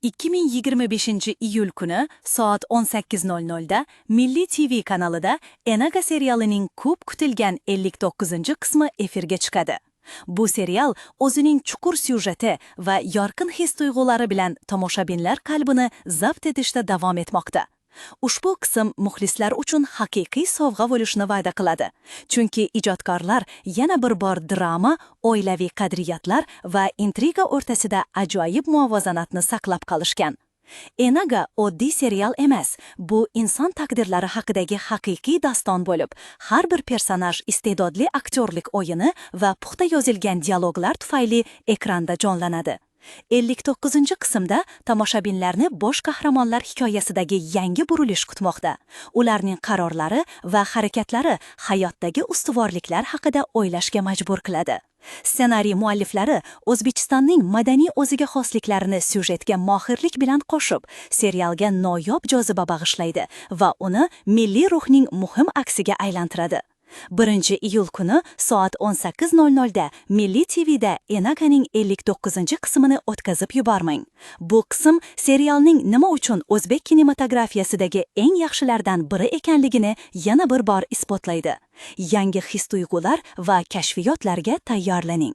2025-iyul kuni soat 18:00 da Milliy TV kanalida Enaga serialining ko'p kutilgan 59-qismi efirga chiqadi. Bu serial o'zining chuqur syujeti va yorqin his-tuyg'ulari bilan tomoshabinlar qalbini zabt etishda davom etmoqda. Ushbu qism muxlislar uchun haqiqiy sovg'a bo'lishni va'da qiladi. Chunki ijodkorlar yana bir bor drama, oilaviy qadriyatlar va intriga o'rtasida ajoyib muvozanatni saqlab qolishgan. Enaga oddiy serial emas, bu inson taqdirlari haqidagi haqiqiy daston bo'lib, har bir personaj iste'dodli aktyorlik o'yini va puxta yozilgan dialoglar tufayli ekranda jonlanadi. 59-qismda tomoshabinlarni bosh qahramonlar hikoyasidagi yangi burilish kutmoqda. Ularning qarorlari va harakatlari hayotdagi ustuvorliklar haqida o'ylashga majbur qiladi. Ssenariy mualliflari O'zbekistonning madaniy o'ziga xosliklarini syujetga mohirlik bilan qo'shib, serialga noyob joziba bag'ishlaydi va uni milliy ruhning muhim aksiga aylantiradi. 1-iyul kuni soat 18:00 da Milliy TVda Enaganing 59-qismini o'tkazib yubormang. Bu qism serialning nima uchun o'zbek kinematografiyasidagi eng yaxshilardan biri ekanligini yana bir bor isbotlaydi. Yangi his-tuyg'ular va kashfiyotlarga tayyorlaning.